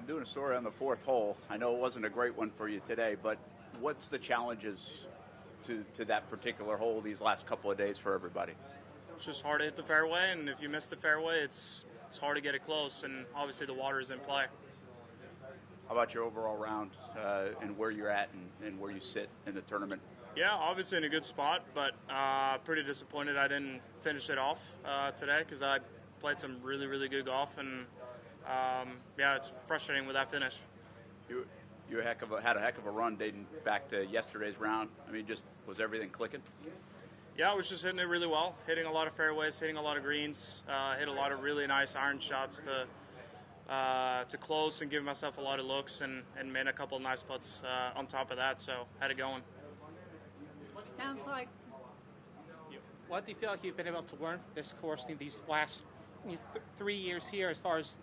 doing a story on the fourth hole. I know it wasn't a great one for you today, but what's the challenges to that particular hole these last couple of days for everybody? It's just hard to hit the fairway, and if you miss the fairway, it's hard to get it close, and obviously the water is in play. How about your overall round and where you're at and where you sit in the tournament? Yeah, obviously in a good spot, but pretty disappointed I didn't finish it off today because I played some really, really good golf, and yeah, it's frustrating with that finish. You had a heck of a run dating back to yesterday's round. I mean, just was everything clicking? Yeah, I was just hitting it really well, hitting a lot of fairways, hitting a lot of greens, hit a lot of really nice iron shots to close and give myself a lot of looks, and made a couple of nice putts on top of that, so had it going. Sounds like. What do you feel like you've been able to learn this course in these last 3 years here as far as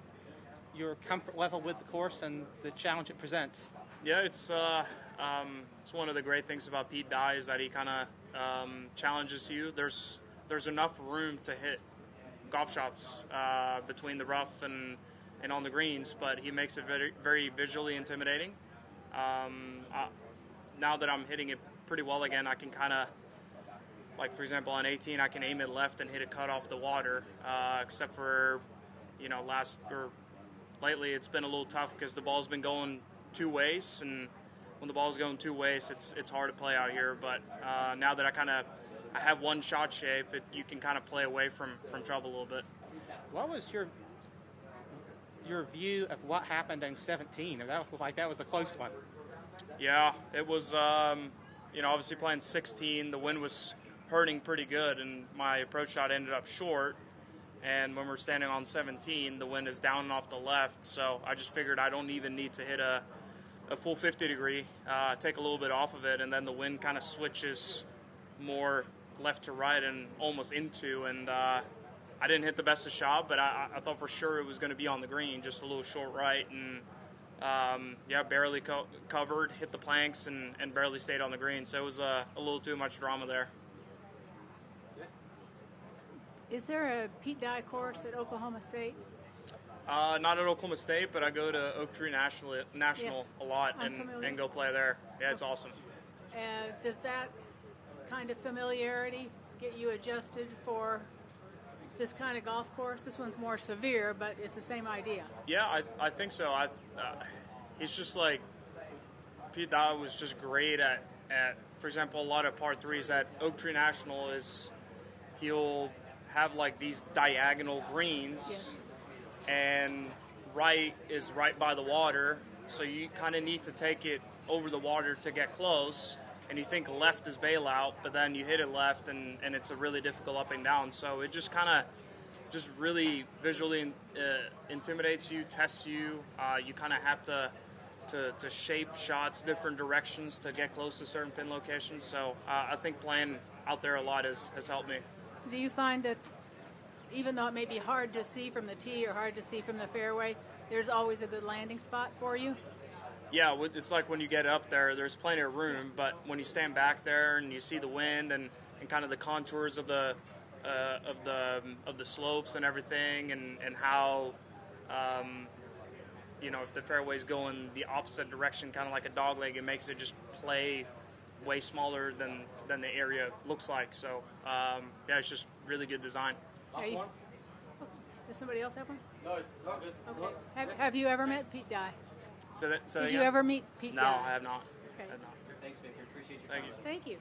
your comfort level with the course and the challenge it presents? Yeah, it's one of the great things about Pete Dye is that he kind of challenges you. There's enough room to hit golf shots between the rough and on the greens, but he makes it very, very visually intimidating. Now that I'm hitting it pretty well again, I can kind of, like for example on 18, I can aim it left and hit it cut off the water, except for, lately it's been a little tough because the ball's been going two ways, and when the ball's going two ways, it's hard to play out here. But now that I have one shot shape, you can kind of play away from trouble a little bit. What was your view of what happened in 17? That was a close one. Yeah, it was. Obviously playing 16, the wind was hurting pretty good, and my approach shot ended up short. And when we're standing on 17, the wind is down and off the left, so I just figured I don't even need to hit a full 50 degree, take a little bit off of it, and then the wind kind of switches more left to right and almost into, and I didn't hit the best of shot, but I thought for sure it was going to be on the green, just a little short right, and barely covered, hit the planks, and barely stayed on the green, so it was a little too much drama there. Is there a Pete Dye course at Oklahoma State? Not at Oklahoma State, but I go to Oak Tree National Yes, a lot I'm and go play there. Yeah, it's awesome. Does that kind of familiarity get you adjusted for this kind of golf course? This one's more severe, but it's the same idea. Yeah, I think so. He's just like, Pete Dye was just great at, for example, a lot of par threes at Oak Tree National he'll have like these diagonal greens, and right is right by the water, so you kind of need to take it over the water to get close, and you think left is bailout, but then you hit it left, and it's a really difficult up and down, so it just kind of just really visually intimidates you, tests you. You kind of have to shape shots different directions to get close to certain pin locations, so I think playing out there a lot has helped me. Do you find that even though it may be hard to see from the tee or hard to see from the fairway, there's always a good landing spot for you? Yeah, it's like when you get up there's plenty of room, but when you stand back there and you see the wind and kind of the contours of the slopes and everything, and how if the fairway's going the opposite direction, kind of like a dog leg, it makes it just play way smaller than the area looks like. So it's just really good design. Does somebody else have one? No, it's not good. Okay. Have you ever met Pete Dye? Did you ever meet Pete Dye? No, I have not. Okay. Thanks, Victor. Appreciate your Thank time. Thank you.